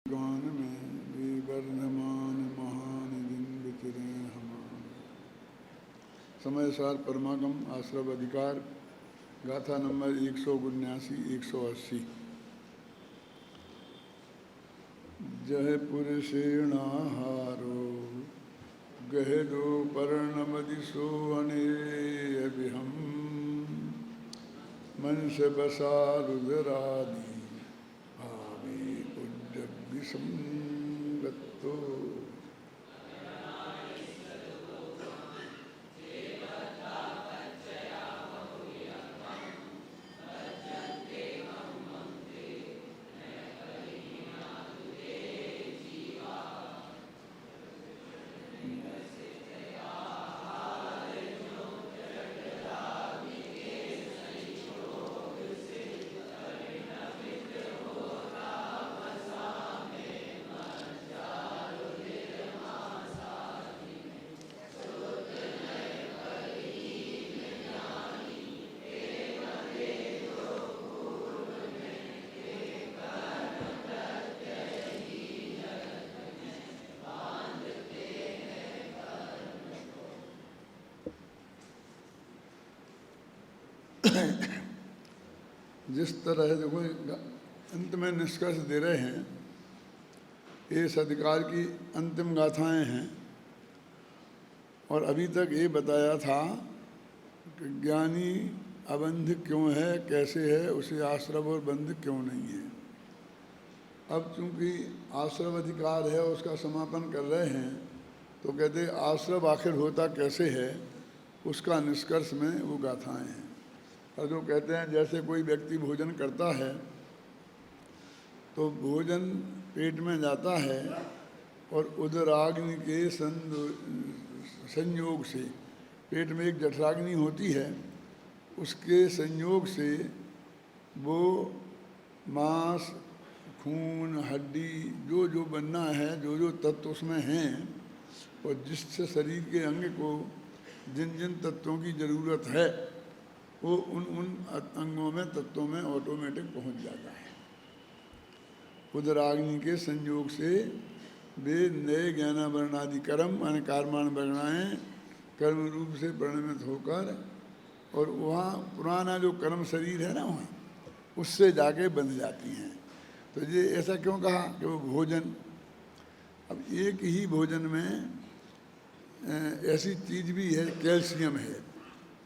गान में विवर्धमान महान दिन विचरे हमान। समय सार परमागम आश्रव अधिकार गाथा नंबर 179-180। जय पुरुषेणाहारो गहदो पर्णमदिशो अनेयविहम मंस बसा रुद्रादि विसंगतो। जिस तरह देखो अंत में निष्कर्ष दे रहे हैं, ये इस अधिकार की अंतिम गाथाएं हैं। और अभी तक ये बताया था कि ज्ञानी अबंध क्यों है, कैसे है, उसे आश्रव और बंध क्यों नहीं है। अब चूंकि आश्रव अधिकार है, उसका समापन कर रहे हैं, तो कहते आश्रव आखिर होता कैसे है, उसका निष्कर्ष में वो गाथाएं हैं। और जो कहते हैं जैसे कोई व्यक्ति भोजन करता है तो भोजन पेट में जाता है और उदराग्नि के संयोग से, पेट में एक जठराग्नि होती है, उसके संयोग से वो मांस, खून, हड्डी, जो जो बनना है, जो जो तत्व उसमें हैं, और जिससे शरीर के अंग को जिन जिन तत्वों की ज़रूरत है, वो उन उन अंगों में, तत्वों में ऑटोमेटिक पहुंच जाता है। उदराग्नि के संयोग से वेद नए ज्ञानावरणादि कर्म मान कार्माण वर्णाएँ कर्म रूप से परिणमित होकर, और वहाँ पुराना जो कर्म शरीर है ना, वहाँ उससे जाके बंध जाती हैं। तो ये ऐसा क्यों कहा कि वो भोजन, अब एक ही भोजन में ऐसी चीज़ भी है, कैल्शियम है,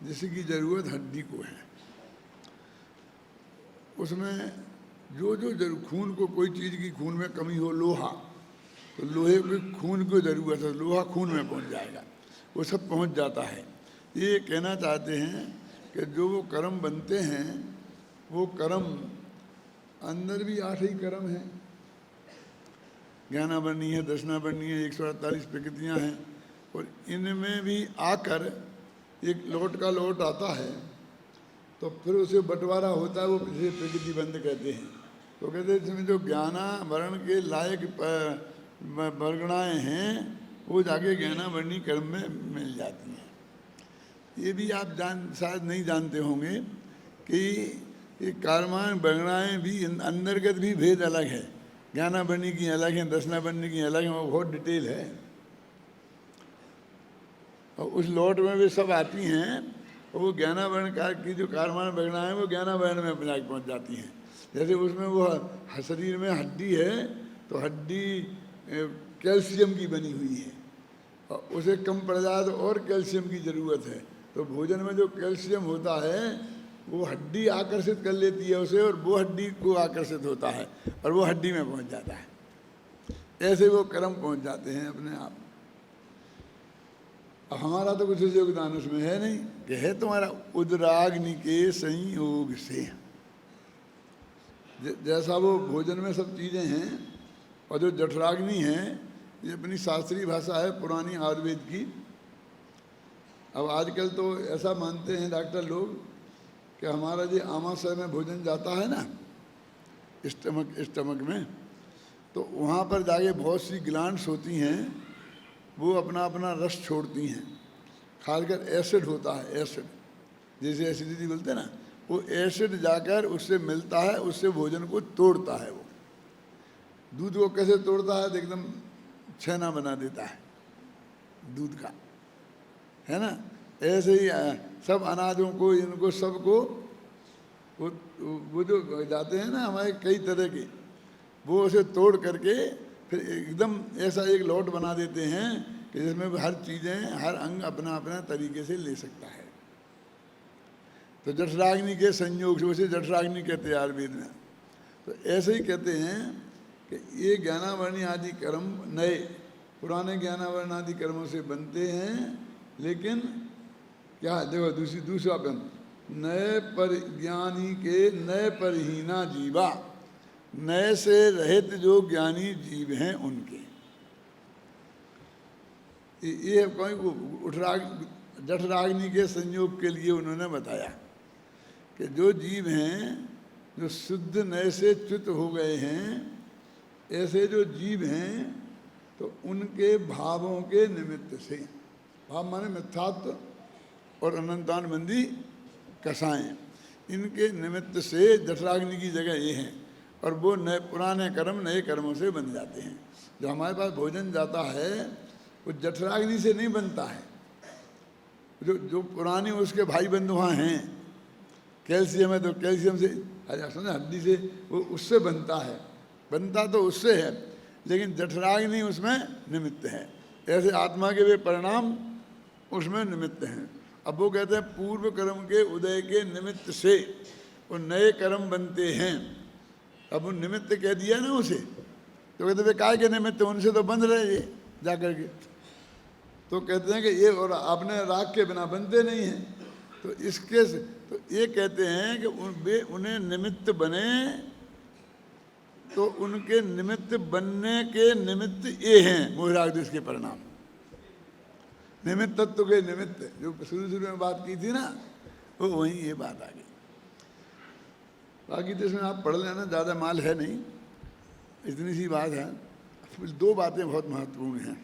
जिसकी ज़रूरत हड्डी को है। उसमें जो जो खून को, कोई चीज़ की खून में कमी हो, लोहा, तो लोहे के खून को ज़रूरत है, लोहा खून में पहुंच जाएगा, वो सब पहुंच जाता है। ये कहना चाहते हैं कि जो वो कर्म बनते हैं, वो कर्म अंदर भी 8 ही कर्म हैं। ज्ञानावरणी है, दर्शनावरणी है, 148 प्रकृतियाँ हैं, और इनमें भी आकर एक लौट का लौट आता है, तो फिर उसे बंटवारा होता है, वो इसे प्रकृति बंध कहते हैं। तो कहते हैं इसमें जो ज्ञानावरण के लायक वर्गणाएँ हैं, वो जाके ज्ञानावरणी कर्म में मिल जाती हैं। ये भी आप शायद नहीं जानते होंगे कि ये कार्मान वर्गणाएँ भी अंतर्गत भी भेद अलग है। ज्ञानावरणी की अलग है, दर्शनावरणी की अलग है, वो बहुत डिटेल है। और उस लौट में भी सब आती हैं, और वो ज्ञानावरण की जो कार्मान वर्गणाएँ हैं, वो ज्ञानावरण में अपने आगे पहुँच जाती हैं। जैसे उसमें वो शरीर में हड्डी है, तो हड्डी कैल्शियम की बनी हुई है, और उसे कम पड़ जाए तो और कैल्शियम की ज़रूरत है। तो भोजन में जो कैल्शियम होता है, वो हड्डी आकर्षित कर लेती है उसे, और वो हड्डी को आकर्षित होता है, और वो हड्डी में पहुँच जाता है। ऐसे वो कर्म पहुँच जाते हैं अपने आप। अब हमारा तो कुछ योगदान उसमें है नहीं, कि है तुम्हारा उदराग्नि के संयोग से। जैसा वो भोजन में सब चीज़ें हैं, और जो जठराग्नि है, ये अपनी शास्त्रीय भाषा है पुरानी आयुर्वेद की। अब आजकल तो ऐसा मानते हैं डॉक्टर लोग कि हमारा जो आमाशय में भोजन जाता है ना, स्टमक में, तो वहाँ पर जाके बहुत सी ग्लैंड्स होती हैं, वो अपना अपना रस छोड़ती हैं। खासकर एसिड होता है, एसिड, जैसे एसिडिटी बोलते हैं ना, वो एसिड जाकर उससे मिलता है, उससे भोजन को तोड़ता है। वो दूध को कैसे तोड़ता है तो एकदम छेना बना देता है दूध का, है ना। ऐसे ही सब अनाजों को, इनको सबको वो जो जाते हैं ना हमारे कई तरह के, वो उसे तोड़ करके फिर एकदम ऐसा एक लौट बना देते हैं कि जिसमें हर चीज़ें, हर अंग अपना अपना तरीके से ले सकता है। तो जठराग्नि के संयोग से, उसे जठराग्नि कहते हैं आयुर्वेद में। तो ऐसे ही कहते हैं कि ये ज्ञानावरणी आदि कर्म नए, पुराने ज्ञानावरण आदि कर्मों से बनते हैं, लेकिन क्या है, देखो दूसरा पद, नए पर ज्ञानी के नए परहीना जीवा, नए से रहित जो ज्ञानी जीव हैं उनके। ये कोई जठराग्नि के संयोग के लिए उन्होंने बताया कि जो जीव हैं जो शुद्ध नए से च्युत हो गए हैं, ऐसे जो जीव हैं तो उनके भावों के निमित्त से, भाव माने मिथ्यात्व और अनंतानुबंधी कसाएं, इनके निमित्त से जठराग्नि की जगह ये हैं। और वो नए पुराने कर्म नए कर्मों से बन जाते हैं। जो हमारे पास भोजन जाता है वो जठराग्नि से नहीं बनता है, जो पुराने उसके भाई बंधु वहाँ हैं, कैल्शियम है तो कैल्शियम से, हड्डी से, वो उससे बनता है, बनता तो उससे है, लेकिन जठराग्नि उसमें निमित्त है। ऐसे आत्मा के वे परिणाम उसमें निमित्त हैं। अब वो कहते हैं पूर्व कर्म के उदय के निमित्त से वो नए कर्म बनते हैं। अब वो निमित्त कह दिया ना उसे, तो कहते वे काय के निमित्त, उनसे तो बंध रहे ये जाकर के। तो कहते हैं कि ये और अपने राग के बिना बनते नहीं हैं। तो इसके तो ये कहते हैं कि वे उन्हें निमित्त बने, तो उनके निमित्त बनने के निमित्त ये हैं मोहरागदेश के परिणाम। निमित्त तत्व के निमित्त जो शुरू में बात की थी ना, वो वहीं ये बात आ गई। बाकी तो इसमें आप पढ़ लेना, ज़्यादा माल है नहीं, इतनी सी बात है। दो बातें बहुत महत्वपूर्ण हैं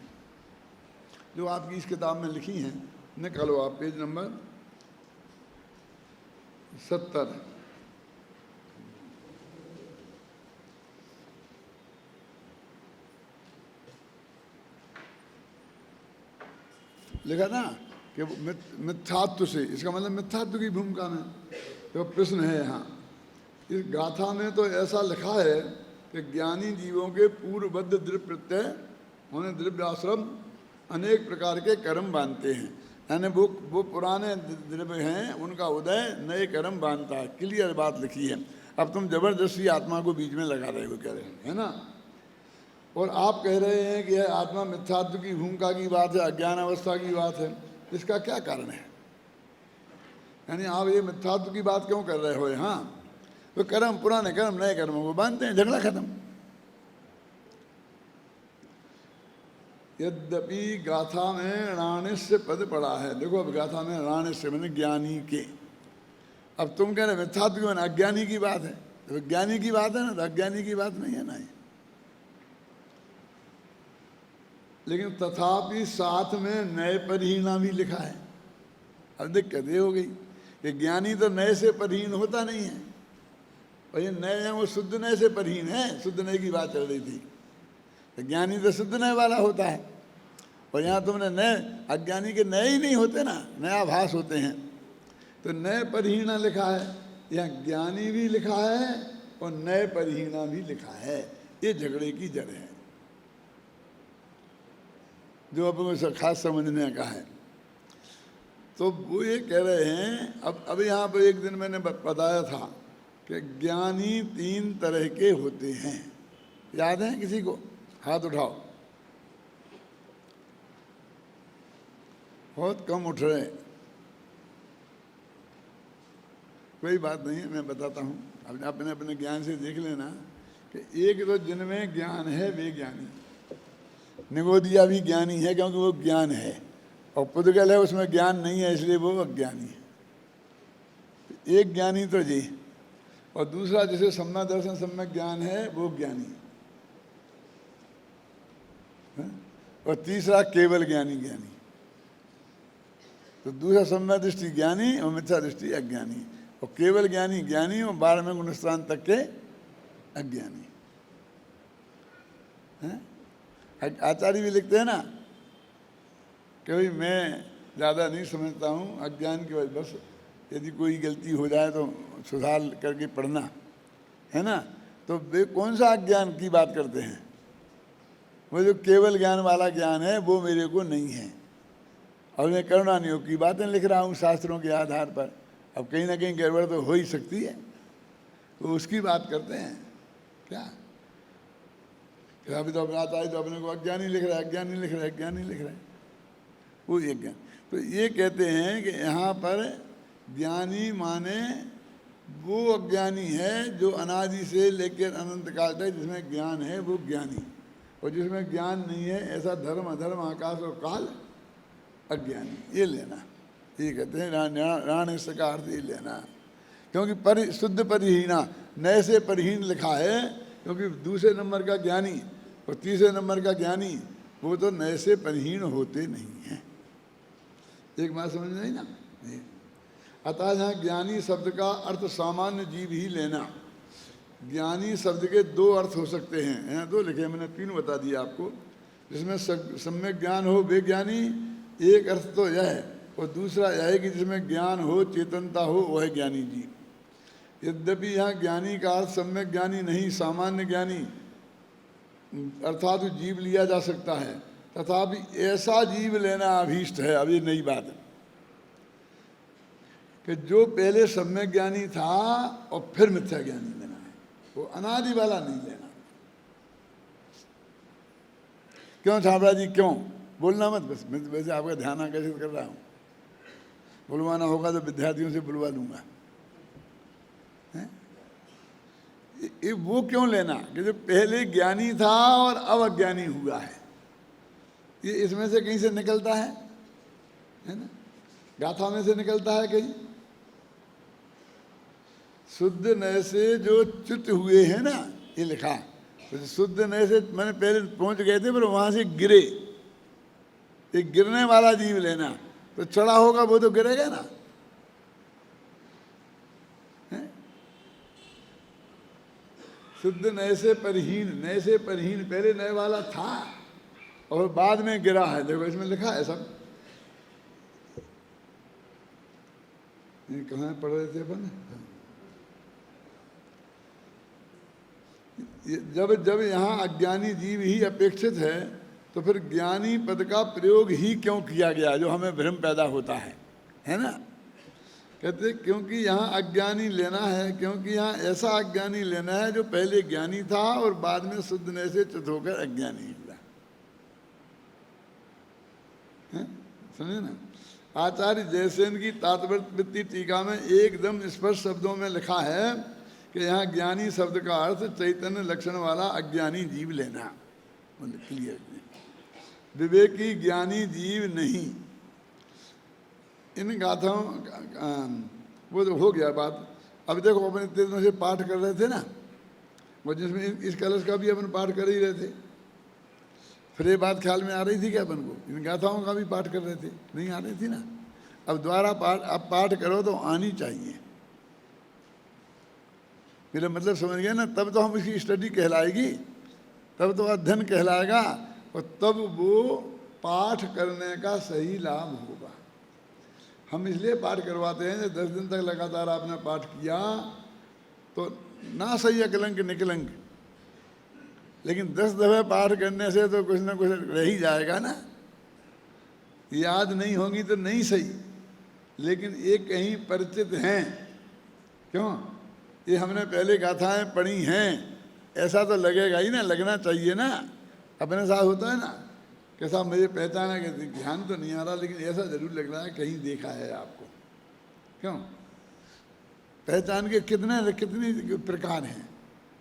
जो आपकी इस किताब में लिखी हैं। निकालो आप पेज नंबर 70। लिखा ना कि मिथ्यात्व से, इसका मतलब मिथ्यात्व की भूमिका में तो प्रश्न है यहाँ। इस गाथा में तो ऐसा लिखा है कि ज्ञानी जीवों के पूर्वबद्ध द्रव्य प्रत्यय उन्हें द्रव्याश्रम अनेक प्रकार के कर्म बांधते हैं, यानी वो पुराने द्रव्य हैं उनका उदय नए कर्म बांधता है। क्लियर बात लिखी है। अब तुम जबरदस्ती आत्मा को बीच में लगा रहे हो, कह रहे हैं, है ना। और आप कह रहे हैं कि यह आत्मा मिथ्यात्व की भूमिका की बात है, अज्ञान अवस्था की बात है। इसका क्या कारण है? यानी आप ये मिथ्यात्व की बात क्यों कर रहे हो? हाँ, तो कर्म, पुराने कर्म नए कर्मों को बांधते हैं, झगड़ा खत्म। यद्यपि गाथा में राणिस्य पद पड़ा है, देखो अब गाथा में राणिस्य मैंने ज्ञानी के। अब तुम कह रहे मिथ्यात्व की मैंने अज्ञानी की बात है, तो ज्ञानी की बात है ना, तो अज्ञानी की बात नहीं है ना। लेकिन तथापि साथ में नए परहीना भी लिखा है। अब दिक्कत ये हो गई कि ज्ञानी तो नए से परहीन होता नहीं है, और ये नए हैं वो शुद्ध नए से परहीन है। शुद्ध नए की बात चल रही थी, तो ज्ञानी तो शुद्ध नए वाला होता है। और यहाँ तुमने नए, अज्ञानी के नए ही नहीं होते ना, नया भास होते हैं। तो नए परहीना लिखा है, यहाँ ज्ञानी भी लिखा है और नए परहीना भी लिखा है। ये झगड़े की जड़ है जो अपन को खास समझने का है। तो वो ये कह रहे हैं, अब यहाँ पर एक दिन मैंने बताया था कि ज्ञानी 3 तरह के होते हैं। याद है किसी को? हाथ उठाओ। बहुत कम उठ रहे। कोई बात नहीं है, मैं बताता हूँ। अब अपने अपने ज्ञान से देख लेना कि एक तो जिनमें ज्ञान है वे ज्ञानी। निगोदिया भी ज्ञानी है क्योंकि वो ज्ञान है, और पुद्गल है उसमें ज्ञान नहीं है इसलिए वो अज्ञानी है। एक ज्ञानी तो जी, और दूसरा जिसे सम्यक दर्शन सम्यक ज्ञान है वो ज्ञानी है? और तीसरा केवल ज्ञानी ज्ञानी। तो दूसरा सम्यक दृष्टि ज्ञानी और मिथ्या दृष्टि अज्ञानी, और केवल ज्ञानी ज्ञानी और 12वें गुणस्थान तक के अज्ञानी। हैं? आचार्य भी लिखते हैं ना कि भाई मैं ज़्यादा नहीं समझता हूँ, अज्ञान की वजह, बस यदि कोई गलती हो जाए तो सुधार करके पढ़ना, है ना। तो वे कौन सा अज्ञान की बात करते हैं? वो जो केवल ज्ञान वाला ज्ञान है वो मेरे को नहीं है। और मैं करुणा नियोग की बातें लिख रहा हूँ शास्त्रों के आधार पर। अब कहीं ना कहीं गड़बड़ तो हो ही सकती है, तो उसकी बात करते हैं क्या? अभी तो अपना आता है तो अपने को अज्ञानी लिख रहा है, अज्ञानी लिख रहा है, अज्ञानी लिख रहा है, वो ये ज्ञान। तो ये कहते हैं कि यहाँ पर ज्ञानी माने वो अज्ञानी है जो अनादि से लेकर अनंत काल तक जिसमें ज्ञान है वो ज्ञानी, और जिसमें ज्ञान नहीं है ऐसा धर्म अधर्म आकाश और काल अज्ञानी। ये लेना, ये कहते हैं राण का अर्थ ये लेना। क्योंकि शुद्ध परिहीना, नए से परिहीन लिखा है, क्योंकि दूसरे नंबर का ज्ञानी और तीसरे नंबर का ज्ञानी वो तो नए से परिहीन होते नहीं हैं। एक बात समझ नहीं ना। अतः यहाँ ज्ञानी शब्द का अर्थ सामान्य जीव ही लेना। ज्ञानी शब्द के दो अर्थ हो सकते हैं, यहाँ दो लिखे, मैंने तीन बता दिया आपको। जिसमें सम्यक ज्ञान हो वे ज्ञानी, एक अर्थ तो यह है, और दूसरा यह है कि जिसमें ज्ञान हो, चेतनता हो, वह ज्ञानी जीव। यद्यपि यहाँ ज्ञानी का अर्थ सम्यक ज्ञानी नहीं, सामान्य ज्ञानी अर्थात जीव लिया जा सकता है, तथापि ऐसा जीव लेना अभीष्ट है। अब ये नई बात है कि जो पहले सम्यक ज्ञानी था और फिर मिथ्या ज्ञानी लेना है, वो अनादि वाला नहीं लेना। क्यों छाबड़ा जी, क्यों? बोलना मत, बस मैं वैसे आपका ध्यान आकर्षित कर रहा हूँ। बुलवाना होगा तो विद्यार्थियों से बुलवा लूँगा। ये वो क्यों लेना कि जो पहले ज्ञानी था और अब अज्ञानी हुआ है, ये इसमें से कहीं से निकलता है ना? गाथा में से निकलता है कहीं। शुद्ध नए से जो च्युत हुए हैं ना, ये लिखा। तो शुद्ध नए से मैंने पहले पहुंच गए थे पर वहां से गिरे, ये गिरने वाला जीव लेना। तो चढ़ा होगा वो तो गिरेगा ना। शुद्ध नए से परहीन, नए से परहीन, पहले नए वाला था और बाद में गिरा है। देखो इसमें लिखा है सब। ये कहाँ पढ़ रहे थे अपन? जब जब यहाँ अज्ञानी जीव ही अपेक्षित है तो फिर ज्ञानी पद का प्रयोग ही क्यों किया गया, जो हमें भ्रम पैदा होता है ना। कहते क्योंकि यहाँ अज्ञानी लेना है, क्योंकि यहाँ ऐसा अज्ञानी लेना है जो पहले ज्ञानी था और बाद में शुद्ध नए से च्युत होकर अज्ञानी हुआ। समझे ना। आचार्य जयसेन की तात्पर्य टीका में एकदम स्पष्ट शब्दों में लिखा है कि यहाँ ज्ञानी शब्द का अर्थ चैतन्य लक्षण वाला अज्ञानी जीव लेना। क्लियर, विवेकी ज्ञानी जीव नहीं। इन गाथाओं वो तो हो गया बात। अब देखो अपन इतने दिनों से पाठ कर रहे थे ना, वो जिसमें इस कलश का भी अपन पाठ कर ही रहे थे। फिर ये बात ख्याल में आ रही थी क्या अपन को? इन गाथाओं का भी पाठ कर रहे थे, नहीं आ रही थी ना। अब दोबारा पाठ करो तो आनी चाहिए। मेरा मतलब समझ गया ना। तब तो हम इसकी स्टडी कहलाएगी, तब तो अध्ययन कहलाएगा, और तब वो पाठ करने का सही लाभ होगा। हम इसलिए पाठ करवाते हैं, 10 दिन तक लगातार आपने पाठ किया तो ना सही अकलंक निकलंक, लेकिन 10 दफे पाठ करने से तो कुछ ना कुछ रह ही जाएगा ना। याद नहीं होगी तो नहीं सही, लेकिन ये कहीं परिचित हैं। क्यों? ये हमने पहले गाथाएं पढ़ी हैं, ऐसा तो लगेगा ही ना, लगना चाहिए ना। अपने साथ होता है ना कि साहब मुझे पहचाना, कि ध्यान तो नहीं आ रहा लेकिन ऐसा जरूर लग रहा है कहीं देखा है आपको। क्यों? पहचान के कितने प्रकार हैं।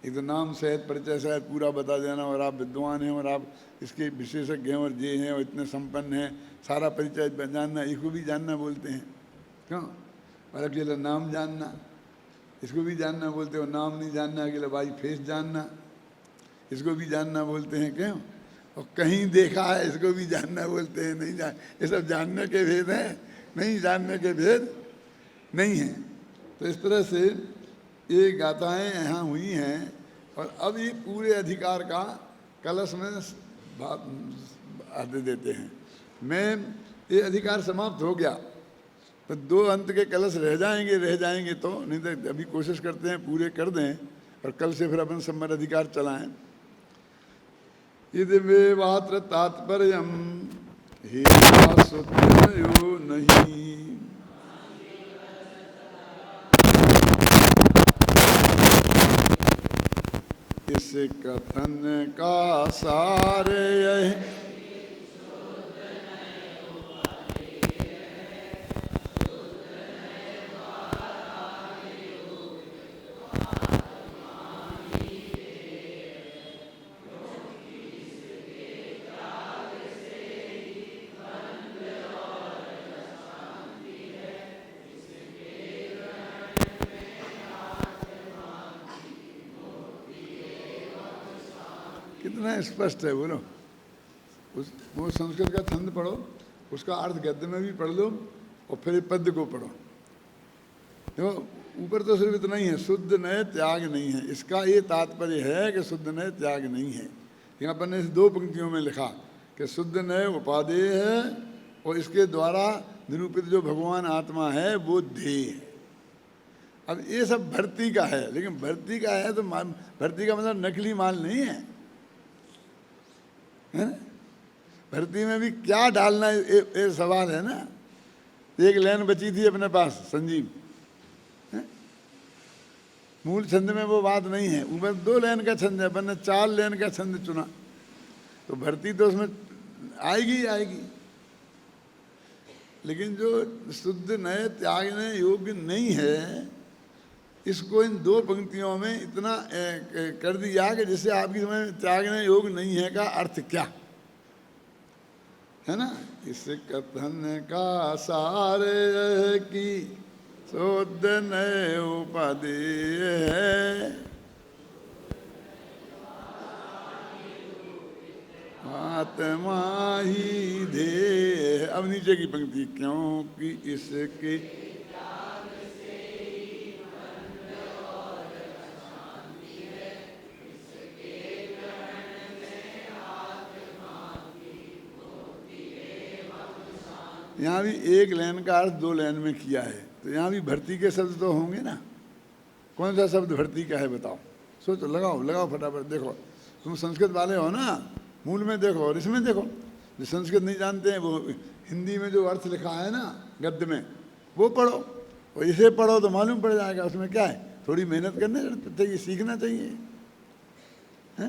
एक तो नाम सहित परिचय सहित पूरा बता देना, और आप विद्वान हैं और आप इसके विशेषज्ञ हैं और ये हैं और इतने संपन्न हैं, सारा परिचय जानना, इसको भी जानना बोलते हैं। क्यों? और अकेला नाम जानना, इसको भी जानना बोलते हो। नाम नहीं जानना, अकेला भाई फेस जानना, इसको भी जानना बोलते हैं। क्यों? और कहीं देखा है, इसको भी जानना बोलते हैं। नहीं जान, ये सब जानने के भेद हैं, नहीं जानने के भेद नहीं हैं। तो इस तरह से ये गाथाएं यहाँ हुई हैं, और अब ये पूरे अधिकार का कलश में आते देते हैं। मैं ये अधिकार समाप्त हो गया तो 2 अंत के कलश रह जाएंगे तो, नहीं तो अभी कोशिश करते हैं पूरे कर दें और कल से फिर अपन संवर अधिकार चलाएं। यदि वे वात्र तात्पर्यम हे सुतनयो नहीं, इस कथन का सार यह कितना स्पष्ट है बोलो। वो संस्कृत का छंद पढ़ो, उसका अर्थ गद्य में भी पढ़ लो और फिर पद्य को पढ़ो। देखो ऊपर तो सिर्फ इतना ही है, शुद्ध नए त्याग नहीं है, इसका ये तात्पर्य है कि शुद्ध नए त्याग नहीं है। यहाँ पर ने 2 पंक्तियों में लिखा कि शुद्ध नए उपादेय है और इसके द्वारा निरूपित जो भगवान आत्मा है वो ध्येय है। अब ये सब भर्ती का है, लेकिन भर्ती का है तो भर्ती का मतलब नकली माल नहीं है, है ना? भर्ती में भी क्या डालना ये सवाल है ना। एक लाइन बची थी अपने पास संजीव, है? मूल छंद में वो बात नहीं है, ऊपर 2 लाइन का छंद है, अपन ने 4 लाइन का छंद चुना तो भर्ती तो उसमें आएगी। लेकिन जो शुद्ध नए त्यागने योग्य नहीं है, इसको इन 2 पंक्तियों में इतना कर दिया कि जिससे आपकी समझ में त्यागने योग्य नहीं है का अर्थ क्या है ना। इस कथन का सार है कि शुद्ध नए उपादेय है, आत्मा ही ध्येय। अब नीचे की पंक्ति, क्योंकि इसके यहाँ भी 1 लाइन का अर्थ 2 लाइन में किया है, तो यहाँ भी भर्ती के शब्द तो होंगे ना। कौन सा शब्द भर्ती का है बताओ, सोचो, लगाओ फटाफट। देखो तुम संस्कृत वाले हो ना, मूल में देखो और इसमें देखो। जो संस्कृत नहीं जानते हैं वो हिंदी में जो अर्थ लिखा है ना गद्य में वो पढ़ो, और इसे पढ़ो तो मालूम पड़ जाएगा उसमें क्या है। थोड़ी मेहनत करने चाहिए, सीखना चाहिए, है?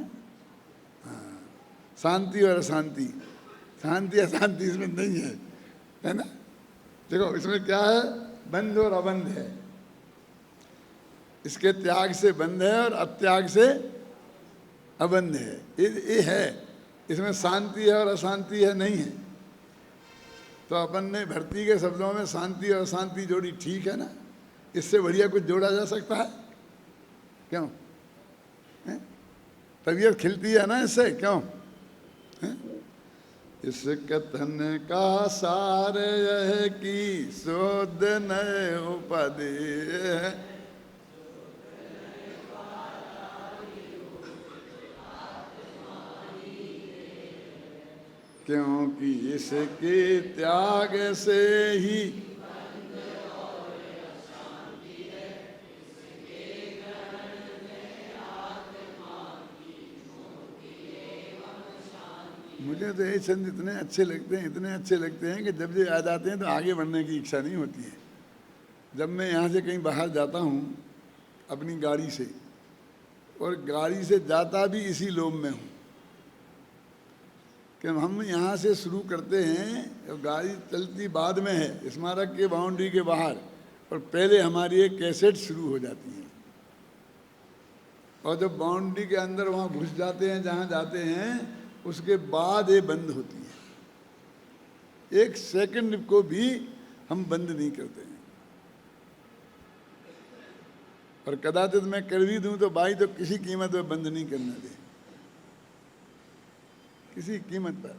हाँ, शांति और अशांति, शांति अशांति इसमें नहीं है ना। देखो इसमें क्या है, बंध और अबंध है। इसके त्याग से बंध है और अत्याग से अबंध है। ये है, इसमें शांति है और अशांति है नहीं है। तो अपन ने भर्ती के शब्दों में शांति और अशांति जोड़ी, ठीक है ना। इससे बढ़िया कुछ जोड़ा जा सकता है क्यों? तबीयत खिलती है ना इससे, क्यों है? इस कथन का सार यह कि शुद्ध नए उपादेय है, क्योंकि इसके त्याग से ही मुझे तो ये छंद इतने अच्छे लगते हैं कि जब ये आ जाते हैं तो आगे बढ़ने की इच्छा नहीं होती है। जब मैं यहाँ से कहीं बाहर जाता हूँ अपनी गाड़ी से, और गाड़ी से जाता भी इसी लोभ में हूँ कि हम यहाँ से शुरू करते हैं और गाड़ी चलती बाद में है, स्मारक के बाउंड्री के बाहर, और पहले हमारी एक कैसेट शुरू हो जाती है। और जब बाउंड्री के अंदर वहाँ घुस जाते हैं जहाँ जाते हैं, उसके बाद ये बंद होती है। 1 सेकंड को भी हम बंद नहीं करते हैं। और कदाचित मैं कर भी दूं तो भाई तो किसी कीमत पर बंद नहीं करना दे, किसी कीमत पर।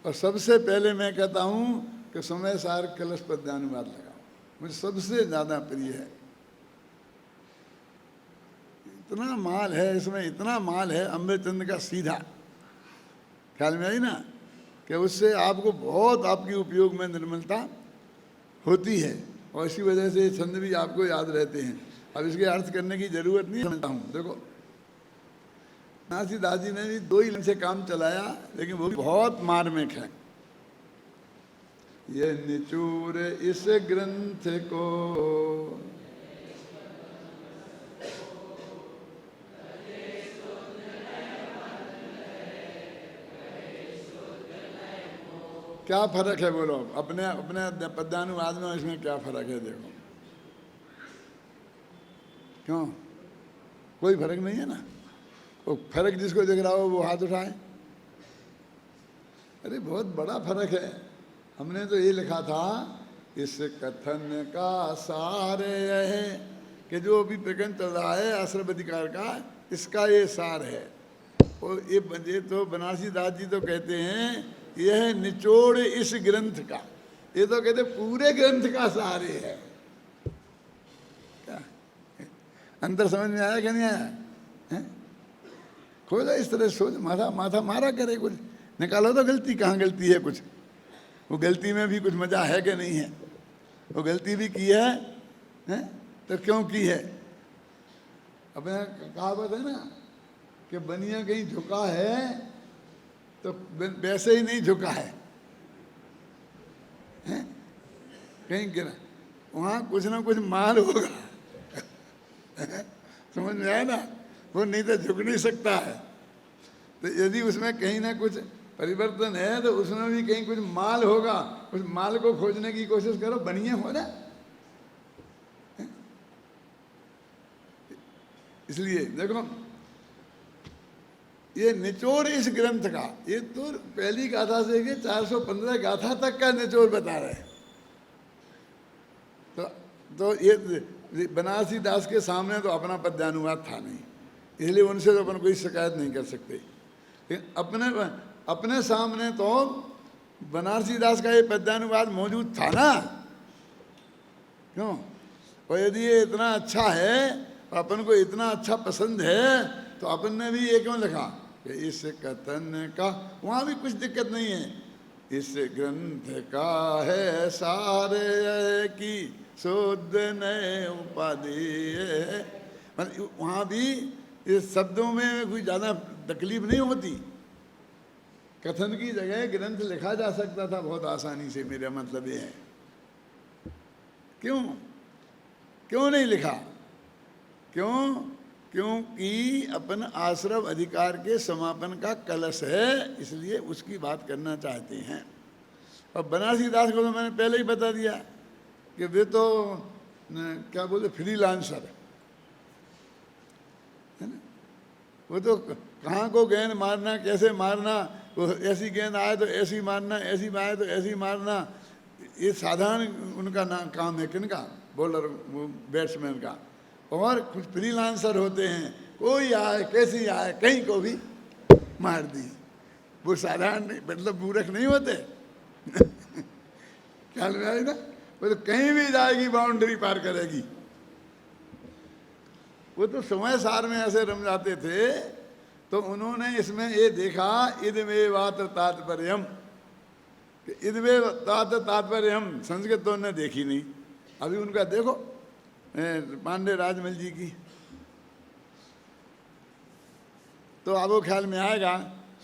और सबसे पहले मैं कहता हूं कि समय सार कलश पर ध्यानवाद लगाओ, मुझे सबसे ज्यादा प्रिय है। इतना माल है इसमें, इतना माल है अमृत चंद का सीधा, ख्याल में आई ना, कि उससे आपको बहुत आपकी उपयोग में निर्मलता होती है, और इसी वजह से ये छंद भी आपको याद रहते हैं। अब इसके अर्थ करने की जरूरत नहीं समझता हूँ। देखो नासी दास जी ने भी 2 ही लाइन से काम चलाया, लेकिन वो भी बहुत मार्मिक है। ये निचूर इस ग्रंथ को क्या फर्क है बोलो, अपने अपने पद्यानुवाद में इसमें क्या फर्क है? देखो क्यों, कोई फर्क नहीं है ना। वो फर्क जिसको दिख रहा हो वो हाथ उठाए। अरे बहुत बड़ा फर्क है। हमने तो ये लिखा था, इस कथन का सार है कि जो अभी प्रकरण चल रहा है आश्रम अधिकार का, इसका ये सार है। और ये तो बनारसी दास जी तो कहते हैं यह निचोड़ इस ग्रंथ का, ये तो कहते पूरे ग्रंथ का सार है। क्या अंतर समझ में आया कि नहीं आया? खोजा इस तरह सोच, माथा मारा करे, कुछ निकालो तो गलती कहाँ गलती है कुछ। वो गलती में भी कुछ मजा है कि नहीं है? वो गलती भी की है, तो क्यों की है? अपने कहावत है ना कि बनिया कहीं झुका है तो वैसे ही नहीं झुका है, कहीं गिरा, वहाँ कुछ ना कुछ माल होगा। समझ में आया ना? वो नहीं तो झुक नहीं सकता है। तो यदि उसमें कहीं ना कुछ परिवर्तन है तो उसमें भी कहीं कुछ माल होगा। उस माल को खोजने की कोशिश करो, बनिए हो ना। इसलिए देखो ये निचोड़ इस ग्रंथ का, ये तो पहली गाथा से 415 गाथा तक का निचोड़ बता रहे हैं। तो ये बनारसी दास के सामने तो अपना पद्यानुवाद था नहीं, इसलिए उनसे तो अपन कोई शिकायत नहीं कर सकते। लेकिन अपने सामने तो बनारसी दास का ये पद्यानुवाद मौजूद था ना, क्यों? और यदि ये इतना अच्छा है और अपन को इतना अच्छा पसंद है तो अपन ने भी ये क्यों लिखा कि इस कथन का, वहाँ भी कुछ दिक्कत नहीं है। इस ग्रंथ का है सारे की शुद्ध नए उपाधि है, मतलब वहाँ भी इस शब्दों में कोई ज़्यादा तकलीफ नहीं होती। कथन की जगह ग्रंथ लिखा जा सकता था बहुत आसानी से, मेरा मतलब ये है। क्यों नहीं लिखा? क्योंकि अपन आश्रम अधिकार के समापन का कलश है, इसलिए उसकी बात करना चाहते हैं। और बनारसी दास को तो मैंने पहले ही बता दिया कि वे तो क्या बोलते फ्रीलांसर है ना। वो तो कहाँ को गेंद मारना, कैसे मारना, वो ऐसी गेंद आए तो ऐसी मारना, ऐसी आए तो ऐसी मारना, ये साधारण उनका काम है। किनका? बॉलर, बैट्समैन का। और कुछ फ्रीलांसर होते हैं, कोई आए कैसी आए कहीं को भी मार दी। वो साधारण नहीं, मतलब मूर्ख नहीं होते। ख्याल में आए ना? वो तो कहीं भी जाएगी बाउंड्री पार करेगी। वो तो समय सार में ऐसे रम जाते थे, तो उन्होंने इसमें ये देखा इदमे वात तात्पर्यम, इदमे वात तात्पर्यम संस्कृत तो उन्होंने देखी नहीं। अभी उनका देखो पांडे राजमल जी की, तो आपको ख्याल में आएगा।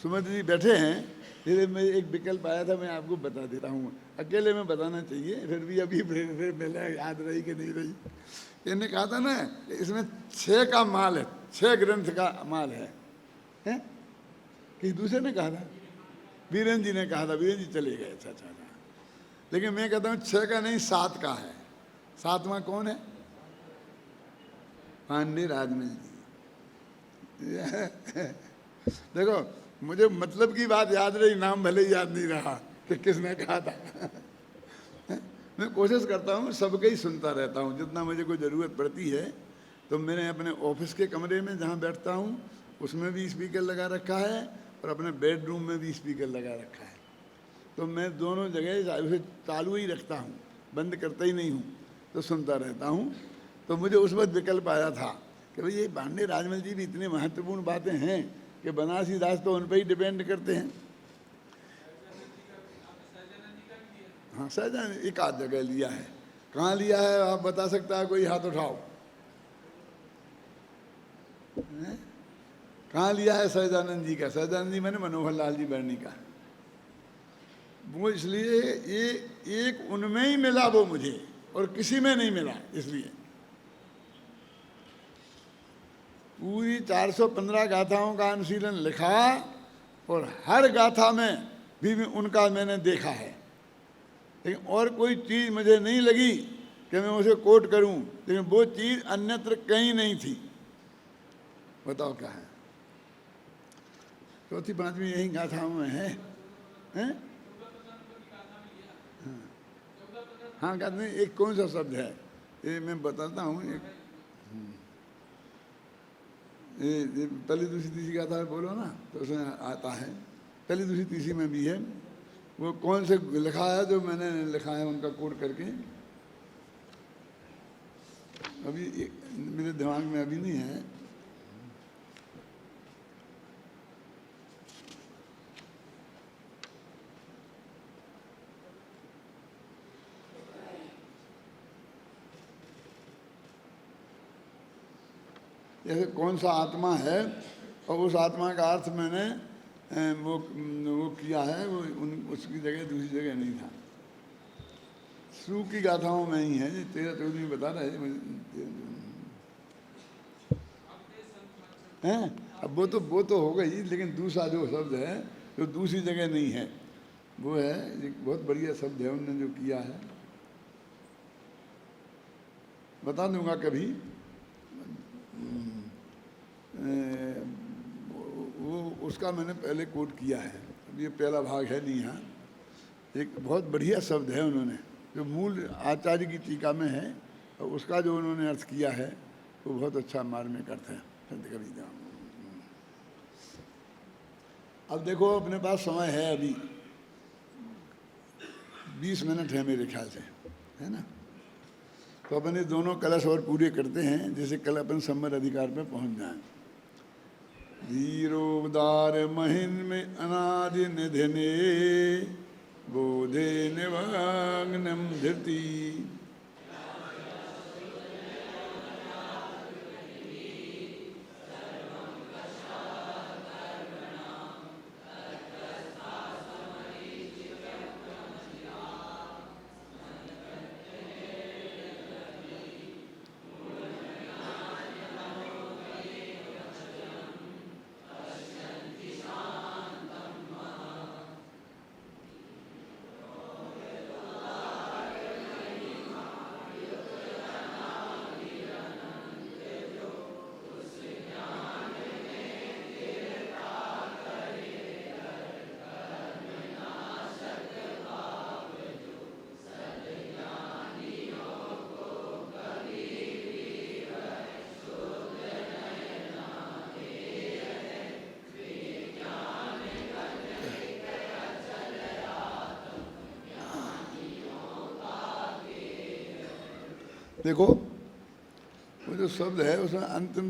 सुमित जी बैठे हैं, फिर मैं एक विकल्प आया था, मैं आपको बता देता हूँ। अकेले में बताना चाहिए, फिर भी अभी फिर मिला, याद रही कि नहीं रही। इन्हें कहा था ना इसमें 6 का माल है, 6 ग्रंथ का माल है, हैं? किसी दूसरे ने कहा था, वीरेंद्र जी ने कहा था, वीरेंद्र जी चले गए। अच्छा, लेकिन मैं कहता हूँ 6 का नहीं 7 का है। 7वां कौन है? पांडे राजमल जी। देखो मुझे मतलब की बात याद रही, नाम भले ही याद नहीं रहा कि किसने कहा था। मैं कोशिश करता हूँ सबके ही सुनता रहता हूँ जितना मुझे कोई ज़रूरत पड़ती है। तो मैंने अपने ऑफिस के कमरे में जहाँ बैठता हूँ उसमें भी स्पीकर लगा रखा है और अपने बेडरूम में भी स्पीकर लगा रखा है। तो मैं दोनों जगह उसे चालू ही रखता हूँ, बंद करता ही नहीं हूँ, तो सुनता रहता हूँ। तो मुझे उस वक्त विकल्प आया था कि भाई ये पांडे राजमल जी भी इतने महत्वपूर्ण बातें हैं कि बनारसी दास तो उन पर ही डिपेंड करते हैं। हाँ सहजानंद एक आध जगह लिया है, कहाँ लिया है आप बता सकता है कोई? हाथ उठाओ। कहाँ लिया है सहजानंद जी का? सहजानंद जी मैंने मनोहर लाल जी बर्नी का। वो इसलिए ये एक उनमें ही मिला वो मुझे, और किसी में नहीं मिला। इसलिए पूरी 415 गाथाओं का अनुशीलन लिखा, और हर गाथा में भी उनका मैंने देखा है, लेकिन और कोई चीज़ मुझे नहीं लगी कि मैं उसे कोट करूं, लेकिन वो चीज़ अन्यत्र कहीं नहीं थी। बताओ क्या है? चौथी पांचवी यही गाथाओं में है, हैं? हाँ कहते हैं एक कौन सा शब्द है ये मैं बताता हूँ। एक ये पहली दूसरी तीसरी गाथा है, बोलो ना, तो उसमें आता है। पहली दूसरी तीसरी में भी है। वो कौन से लिखा है जो मैंने लिखा है उनका कोट करके, अभी मेरे दिमाग में अभी नहीं है। जैसे कौन सा आत्मा है, और उस आत्मा का अर्थ मैंने वो किया है, वो उसकी जगह दूसरी जगह नहीं था। श्रू की गाथाओं में ही है, 13-14 बता रहे हैं। अब वो तो हो गई, लेकिन दूसरा जो शब्द है जो दूसरी जगह नहीं है, वो है एक बहुत बढ़िया शब्द है उन्होंने जो किया है, बता दूंगा कभी। वो उसका मैंने पहले कोट किया है, अब ये पहला भाग है नहीं यहाँ। एक बहुत बढ़िया शब्द है उन्होंने जो मूल आचार्य की टीका में है, और उसका जो उन्होंने अर्थ किया है वो बहुत अच्छा मार्मिक अर्थ है। कभी अब देखो अपने पास समय है, अभी 20 मिनट है मेरे ख्याल से, है ना? तो अपन ये दोनों कलश और पूरे करते हैं, जैसे कल अपन सम्मत अधिकार में पहुंच जाएं। धीरोदार महिन में अनादि निधने बोधे निवाग्नम धृति देखो वो जो शब्द है उसमें अंतिम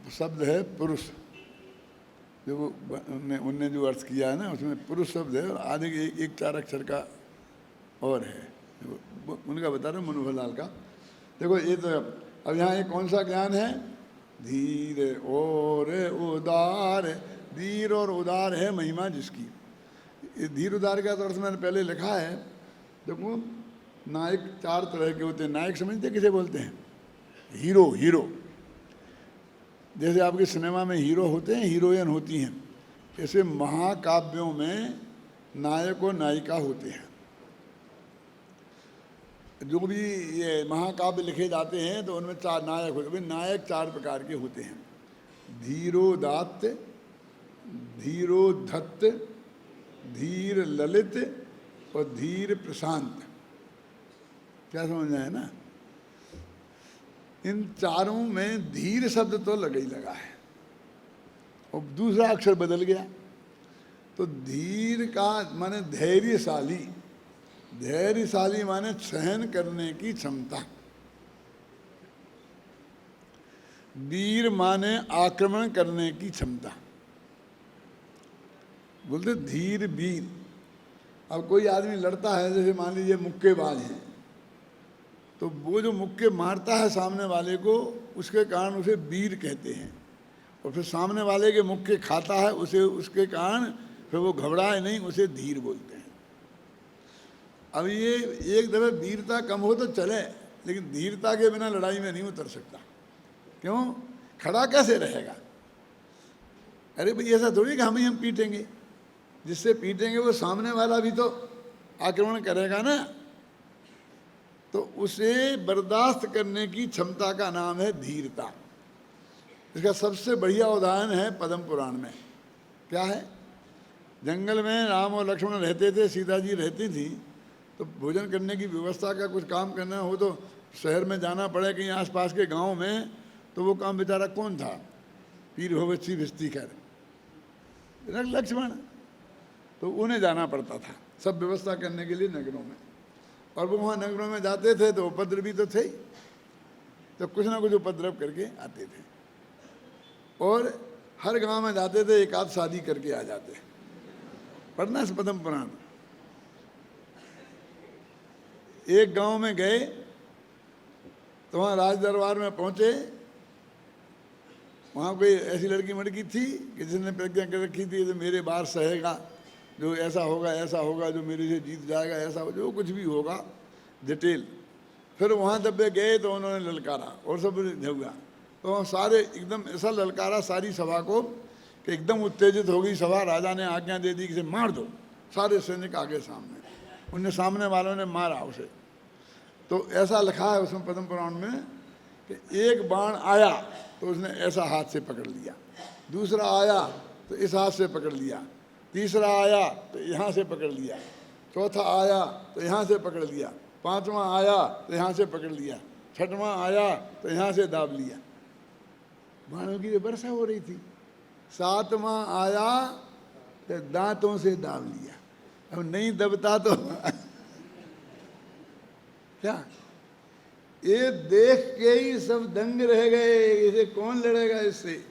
शब्द है पुरुष, जो वो उनने जो अर्थ किया है ना उसमें पुरुष शब्द है, और आगे एक 4 अक्षर का और है, उनका बता रहा हूँ मनोहर लाल का। देखो ये तो अब यहाँ एक कौन सा ज्ञान है? धीर और उदार। धीर और उदार है महिमा जिसकी। ये धीर उदार का तो अर्थ मैंने पहले लिखा है। देखो नायक 4 तरह के होते हैं। नायक समझते किसे बोलते हैं? हीरो। हीरो जैसे आपके सिनेमा में हीरो होते हैं, हीरोइन होती हैं, ऐसे महाकाव्यों में नायक और नायिका होते हैं। जो भी ये महाकाव्य लिखे जाते हैं तो उनमें 4 नायक होते हैं। नायक 4 प्रकार के होते हैं। धीरोदात्त, धीरोधत्त, धीर ललित और धीर प्रशांत। क्या समझ में आया ना? इन चारों में धीर शब्द तो लगा ही लगा है, और दूसरा अक्षर बदल गया। तो धीर का माने धैर्यशाली। धैर्यशाली माने सहन करने की क्षमता। वीर माने आक्रमण करने की क्षमता। बोलते धीर वीर। अब कोई आदमी लड़ता है, जैसे मान लीजिए मुक्केबाज है, तो वो जो मुक्के मारता है सामने वाले को, उसके कारण उसे वीर कहते हैं। और फिर सामने वाले के मुक्के खाता है उसे, उसके कारण फिर वो घबराए नहीं, उसे धीर बोलते हैं। अब ये एक दफे वीरता कम हो तो चले, लेकिन धीरता के बिना लड़ाई में नहीं उतर सकता। क्यों? खड़ा कैसे रहेगा? अरे भाई ऐसा थोड़ी कि हम पीटेंगे, जिससे पीटेंगे वो सामने वाला भी तो आक्रमण करेगा ना। तो उसे बर्दाश्त करने की क्षमता का नाम है धीरता। इसका सबसे बढ़िया उदाहरण है पद्म पुराण में। क्या है? जंगल में राम और लक्ष्मण रहते थे, सीता जी रहती थी। तो भोजन करने की व्यवस्था का कुछ काम करना हो तो शहर में जाना पड़े, कहीं आसपास के गांव में, तो वो काम बेचारा कौन था? पीर हो बच्ची भिस्ती कर लक्ष्मण। तो उन्हें जाना पड़ता था सब व्यवस्था करने के लिए नगरों में। और वो वहाँ नगरों में जाते थे तो उपद्रवी तो थे ही, तो कुछ ना कुछ उपद्रव करके आते थे। और हर गांव में जाते थे, एक आध शादी करके आ जाते। पढ़ना है पद्म पुराण। एक गांव में गए तो वहाँ राज दरबार में पहुँचे। वहाँ कोई ऐसी लड़की मड़की थी कि जिसने प्रतिज्ञा कर रखी थी तो मेरे बार सहेगा, जो ऐसा होगा, जो मेरे से जीत जाएगा, ऐसा जो कुछ भी होगा डिटेल। फिर वहाँ जब वे गए तो उन्होंने ललकारा और सब झुका। तो वहाँ सारे एकदम ऐसा ललकारा सारी सभा को कि एकदम उत्तेजित हो गई सभा। राजा ने आज्ञा दे दी कि इसे मार दो। सारे सैनिक आगे सामने, उनने सामने वालों ने मारा उसे। तो ऐसा लिखा है उसमें पद्म पुराण में कि एक बाण आया तो उसने ऐसा हाथ से पकड़ लिया, दूसरा आया तो इस हाथ से पकड़ लिया, तीसरा आया तो यहाँ से पकड़ लिया, चौथा आया तो यहाँ से पकड़ लिया, पांचवा आया तो यहाँ से पकड़ लिया, छठवां आया तो यहाँ से दाब लिया। बाणों की वर्षा हो रही थी। सातवां आया तो दांतों से दाब लिया। अब नहीं दबता तो क्या? ये देख के ही सब दंग रह गए, इसे कौन लड़ेगा इससे।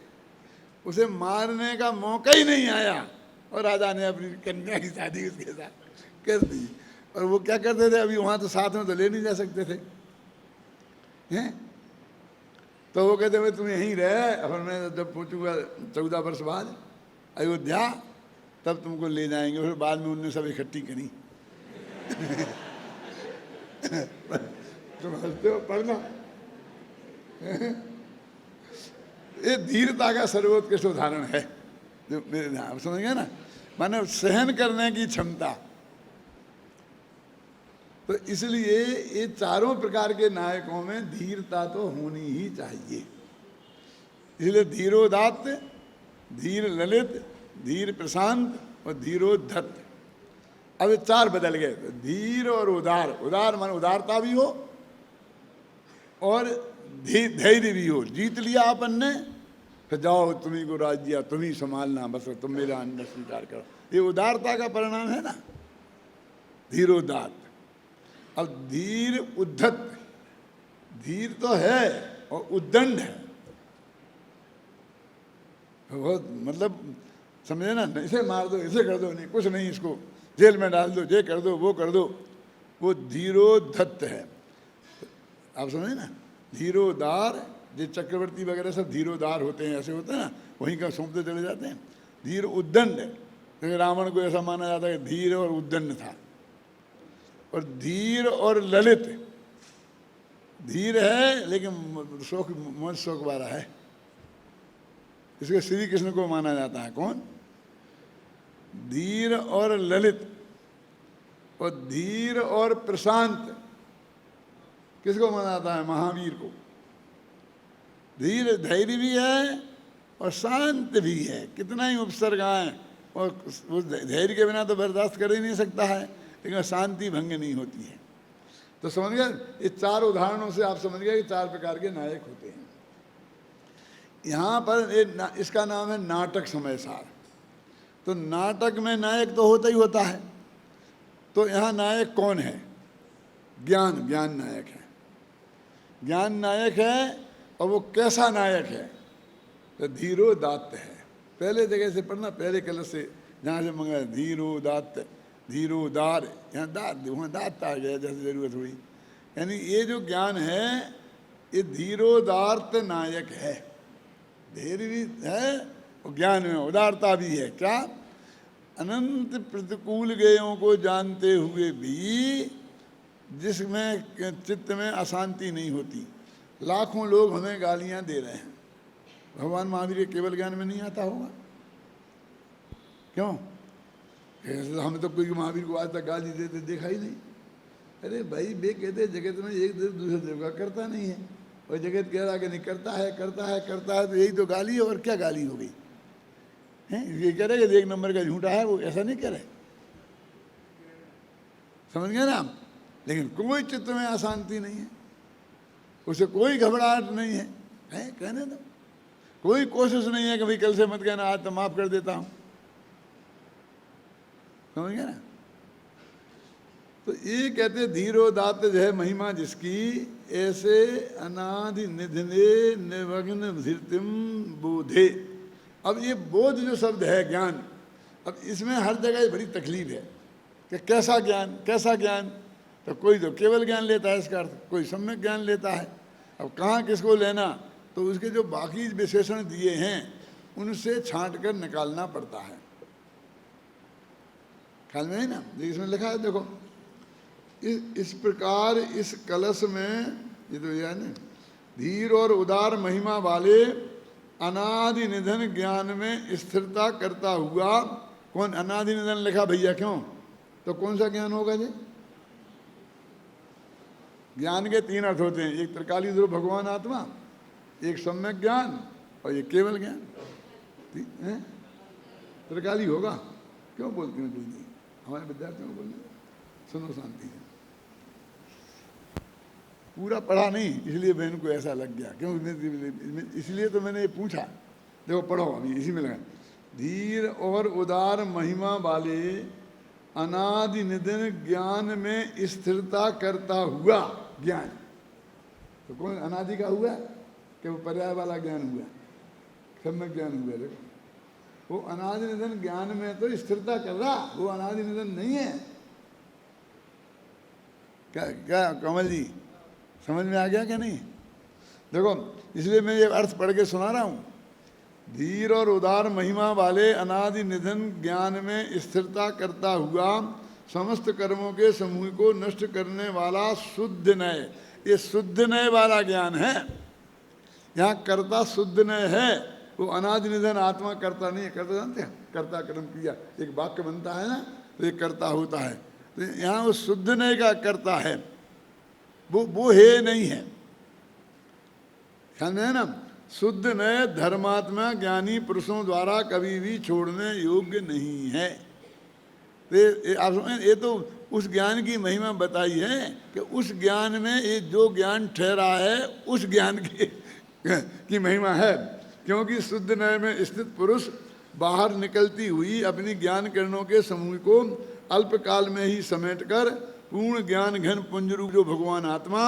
उसे मारने का मौका ही नहीं आया और राजा ने अपनी कन्या की शादी उसके साथ कर दी। और वो क्या करते थे, अभी वहाँ तो साथ में तो ले नहीं जा सकते थे, हैं? तो वो कहते भाई तुम यहीं रहे, और मैं जब पहुँचूँगा 14 वर्ष बाद अयोध्या तब तुमको ले जाएंगे। फिर बाद में उनने सब इकट्ठी करी। तुम हंसते हो, पढ़ना। ये धीरता का सर्वोत्कृष्ट उदाहरण है जो मेरे आप समझ गए ना, माने सहन करने की क्षमता। तो इसलिए ये चारों प्रकार के नायकों में धीरता तो होनी ही चाहिए। इसलिए धीरोदात्त, धीर ललित, धीर प्रशांत और धीरोद्धत। अब ये चार बदल गए। तो धीर और उदार, उदार मान उदारता भी हो और धैर्य भी हो। जीत लिया अपन ने तो जाओ तुम्ही को राज दिया, तुम ही संभालना, बस तुम मेरा अन्न स्वीकार करो। ये उदारता का परिणाम है ना, धीरोदात्त। अब धीर उद्धत, धीर तो है और उद्दंड है। बहुत मतलब समझे ना, इसे मार दो, इसे कर दो, नहीं कुछ नहीं, इसको जेल में डाल दो, ये कर दो, वो कर दो। वो धीरोद्धत है। आप समझे ना, धीरोदार, जो चक्रवर्ती वगैरह सब धीरोदार होते हैं, ऐसे होते हैं ना, वहीं का सौंपते चले जाते हैं। धीर उद्दंड, क्योंकि रावण को ऐसा माना जाता है कि धीर और उद्दंड था। और धीर और ललित, धीर है लेकिन शोक, मन शोक वाला है। इसके श्री कृष्ण को माना जाता है। कौन? धीर और ललित। और धीर और प्रशांत किसको माना जाता है? महावीर को। धीर धैर्य भी है और शांत भी है। कितना ही उपसर्ग आए और उस धैर्य के बिना तो बर्दाश्त कर ही नहीं सकता है, लेकिन शांति भंग नहीं होती है। तो समझ गए, ये चार उदाहरणों से आप समझ गए कि चार प्रकार के नायक होते हैं। यहाँ पर इसका नाम है नाटक समयसार। तो नाटक में नायक तो होता ही होता है। तो यहाँ नायक कौन है? ज्ञान, ज्ञान नायक है। ज्ञान नायक है और वो कैसा नायक है, तो धीरोदात्त है। पहले जगह से पढ़ना, पहले कलश से जहाँ से मंगा धीरोदात्त, धीरोदार, यहाँ दात, वहाँ दात आ गया जैसे जरूरत हुई। यानी ये जो ज्ञान है ये धीरोदार्त नायक है। धैर्य भी है और ज्ञान में उदारता भी है। क्या? अनंत प्रतिकूल गेयों को जानते हुए भी जिसमें चित्त में अशांति नहीं होती। लाखों लोग हमें गालियां दे रहे हैं, भगवान महावीर के केवल ज्ञान में नहीं आता होगा? क्यों? हमें तो कोई महावीर को आज तक गाली देते देखा ही नहीं। अरे भाई, वे कहते जगत में एक देव दूसरे देव का करता नहीं है, और जगत कह रहा कि नहीं करता है करता है करता है, तो यही तो गाली है। और क्या गाली हो गई है? ये कह रहे कि एक नंबर का झूठा है, वो ऐसा नहीं कह रहे, समझ गए ना? लेकिन कोई चित्त में अशांति नहीं है, उसे कोई घबराहट नहीं है, कहने दो। कोई कोशिश नहीं है कि भाई कल से मत कहना, आज तो माफ कर देता हूं, समझ गए ना? तो ये कहते धीरोदात्त जो है महिमा जिसकी, ऐसे अनादि निधने निमग्न धीर्तिम बोधे। अब ये बोध जो शब्द है ज्ञान, अब इसमें हर जगह बड़ी तकलीफ है कि कैसा ज्ञान, कैसा ज्ञान। तो कोई तो केवल ज्ञान लेता है इसका अर्थ, कोई सम्यक ज्ञान लेता है। अब कहाँ किसको लेना, तो उसके जो बाकी विशेषण दिए हैं उनसे छांट कर निकालना पड़ता है। ख्याल में है ना? इसमें लिखा है देखो, इस प्रकार इस कलश में, ये तो यह है ना, धीर और उदार महिमा वाले अनादि निधन ज्ञान में स्थिरता करता हुआ। कौन अनादि निधन लिखा भैया? क्यों? तो कौन सा ज्ञान होगा जी? ज्ञान के तीन अर्थ होते हैं, एक त्रिकाली ध्रुव भगवान आत्मा, एक सम्यक ज्ञान और एक केवल ज्ञान। त्रिकाली होगा। क्यों बोलती हूँ जल्दी? हमारे विद्यार्थियों को बोलने सुनो, शांति है। पूरा पढ़ा नहीं, इसलिए बहन को ऐसा लग गया। क्यों? इसलिए तो मैंने ये पूछा। देखो पढ़ो, अभी इसी में लगा, धीर और उदार महिमा वाले अनादि निधन ज्ञान में स्थिरता करता हुआ ज्ञान। तो कौन अनादि का हुआ? कि वो पर्याय वाला ज्ञान हुआ, सम्यक ज्ञान हुआ। देखो वो अनादि निधन ज्ञान में तो स्थिरता कर रहा, वो अनादि निधन नहीं है। क्या क्या कमल जी, समझ में आ गया क्या नहीं? देखो इसलिए मैं ये अर्थ पढ़ के सुना रहा हूँ। धीर और उदार महिमा वाले अनादि निधन ज्ञान में स्थिरता करता हुआ समस्त कर्मों के समूह को नष्ट करने वाला शुद्ध नय, ये शुद्ध नय वाला ज्ञान है। यहाँ कर्ता शुद्ध नय है, वो अनादि निधन आत्मा करता नहीं है। कर्ता जानते हैं? कर्ता कर्म किया, एक वाक्य बनता है ना, तो एक कर्ता होता है। तो यहाँ वो शुद्ध नय का कर्ता है, वो है नहीं है। ख्याल में है ना? शुद्ध नय धर्मात्मा ज्ञानी पुरुषों द्वारा कभी भी छोड़ने योग्य नहीं है। तो आप समझ, ये तो उस ज्ञान की महिमा बताई है कि उस ज्ञान में ये जो ज्ञान ठहरा है उस ज्ञान की महिमा है। क्योंकि शुद्ध नय में स्थित पुरुष बाहर निकलती हुई अपनी ज्ञान किरणों के समूह को अल्पकाल में ही समेटकर पूर्ण ज्ञान घन पुंज रूप जो भगवान आत्मा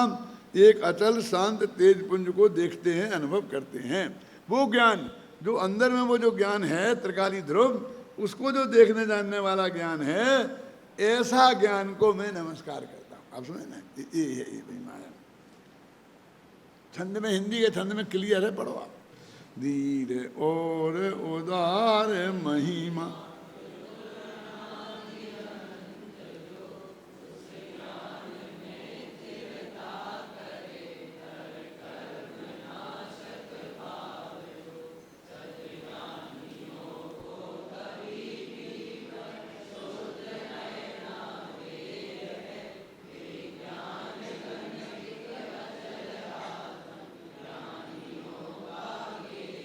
एक अचल शांत तेज पुंज को देखते हैं, अनुभव करते हैं। वो ज्ञान जो अंदर में, वो जो ज्ञान है त्रिकाली ध्रुव, उसको जो देखने जानने वाला ज्ञान है, ऐसा ज्ञान को मैं नमस्कार करता हूँ। आप सुने ना, ये महिमा है। छंद में, हिंदी के छंद में क्लियर है, पढ़ो आप। धीर और उदार महिमा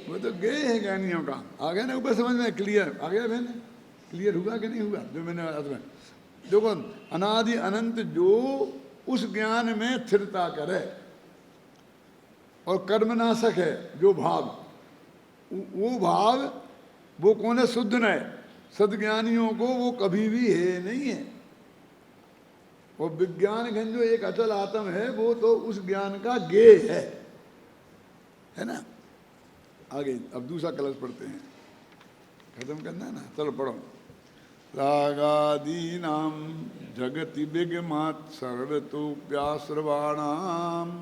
वो तो गए हैं ज्ञानियों का। आ गया ना ऊपर समझ में? क्लियर आ गया बहन? क्लियर हुआ कि नहीं हुआ? जो मैंने देखो, अनादि अनंत जो उस ज्ञान में स्थिरता करे और कर्मनाशक है जो भाव, वो भाव वो कौन है? शुद्ध नय। सदज्ञानियों को वो कभी भी है नहीं है। और विज्ञान घन जो एक अचल आत्म है, वो तो उस ज्ञान का गेय है। है ना। आगे अब दूसरा कलश पढ़ते हैं, खत्म करना है ना, चलो पढ़ो। रागादीनां जगति विगमात् सरलतोऽप्याश्रवाणाम्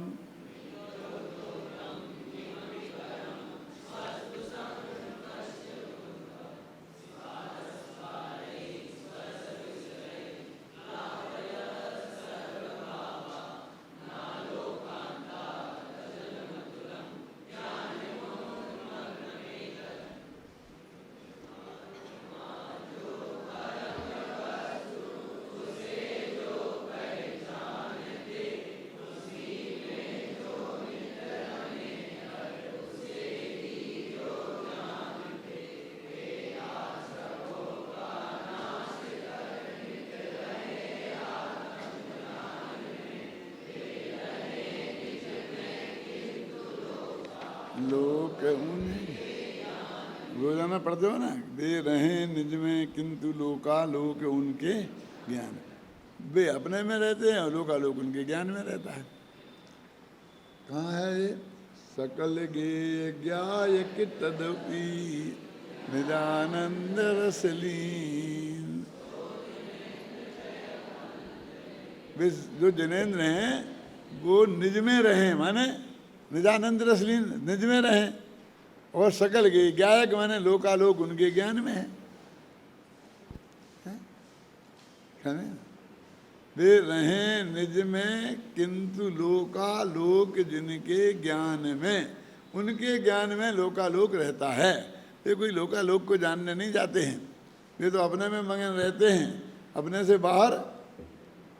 लोक रोजाना पढ़ते हो ना, वे रहें निज में किंतु लोकालोक उनके ज्ञान। वे अपने में रहते हैं और लोकालोक उनके ज्ञान में रहता है। कहाँ है ये? सकल गे ज्ञाय कि तदपि निजानंद रसलीन। वे जो जनेन्द्र हैं वो निज में रहे, माने निजानंद रसलीन, निज में रहे। और सकल के ज्ञायक माने लोकालोक उनके ज्ञान में है। वे रहें निज में किंतु लोकालोक जिनके ज्ञान में, उनके ज्ञान में लोकालोक रहता है। वे कोई लोकालोक को जानने नहीं जाते हैं, वे तो अपने में मगन रहते हैं, अपने से बाहर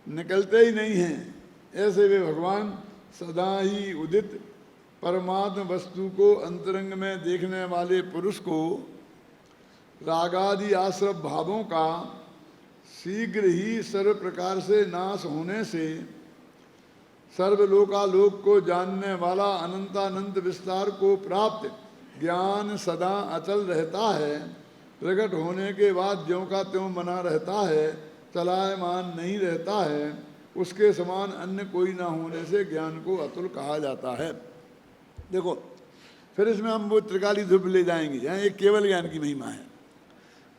निकलते ही नहीं हैं। ऐसे वे भगवान सदा ही उदित परमात्म वस्तु को अंतरंग में देखने वाले पुरुष को रागादि आश्रव भावों का शीघ्र ही सर्व प्रकार से नाश होने से सर्वलोकालोक को जानने वाला अनंतानंत विस्तार को प्राप्त ज्ञान सदा अचल रहता है। प्रकट होने के बाद ज्यों का त्यों बना रहता है, चलायमान नहीं रहता है। उसके समान अन्य कोई ना होने से ज्ञान को अतुल कहा जाता है। देखो फिर इसमें हम वो त्रिकाली ध्रुव ले जाएंगे। यहाँ एक केवल ज्ञान की महिमा है,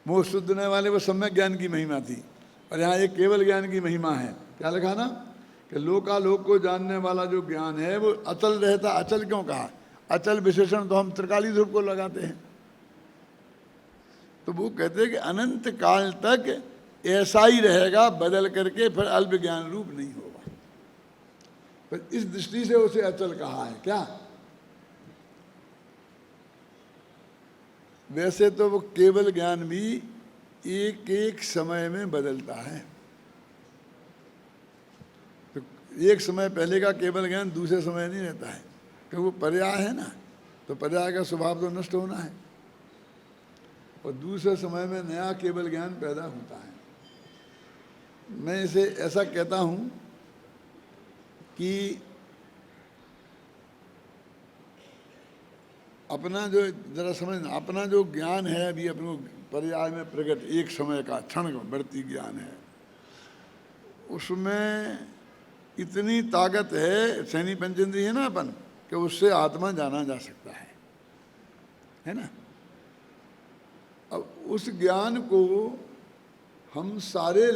मोह शुद्धने वाले वो सम्यक ज्ञान की महिमा थी, और यहाँ एक केवल ज्ञान की महिमा है। क्या लिखा ना कि लोकालोक को जानने वाला जो ज्ञान है वो अचल रहता। अचल क्यों कहा? अचल विशेषण तो हम त्रिकाली ध्रुव को लगाते हैं। तो वो कहते हैं कि अनंत काल तक ऐसा ही रहेगा, बदल करके फिर अल्प ज्ञान रूप नहीं होगा। पर इस दृष्टि से उसे अचल कहा है। क्या वैसे तो वो केवल ज्ञान भी एक एक समय में बदलता है। तो एक समय पहले का केवल ज्ञान दूसरे समय नहीं रहता है, क्योंकि वो पर्याय है ना, तो पर्याय का स्वभाव तो नष्ट होना है, और दूसरे समय में नया केवल ज्ञान पैदा होता है। मैं इसे ऐसा कहता हूँ कि अपना जो जरा समझना, अपना जो ज्ञान है अभी अपने पर्याय में प्रकट एक समय का क्षण बढ़ती ज्ञान है, उसमें इतनी ताकत है, सैनी पंचेंद्रिय है ना अपन, कि उससे आत्मा जाना जा सकता है ना। अब उस ज्ञान को हम सारे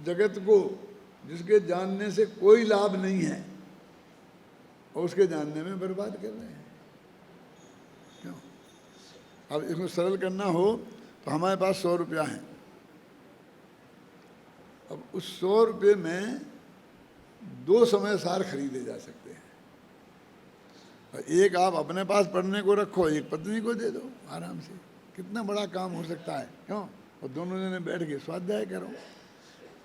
जगत को, जिसके जानने से कोई लाभ नहीं है, और उसके जानने में बर्बाद कर रहे हैं। क्यों? अब इसको सरल करना हो तो हमारे पास 100 रुपया है। अब उस 100 रुपये में 2 समय सार खरीदे जा सकते हैं। और एक आप अपने पास पढ़ने को रखो, एक पत्नी को दे दो आराम से, कितना बड़ा काम हो सकता है। क्यों? और दोनों जने बैठ के स्वाध्याय करो।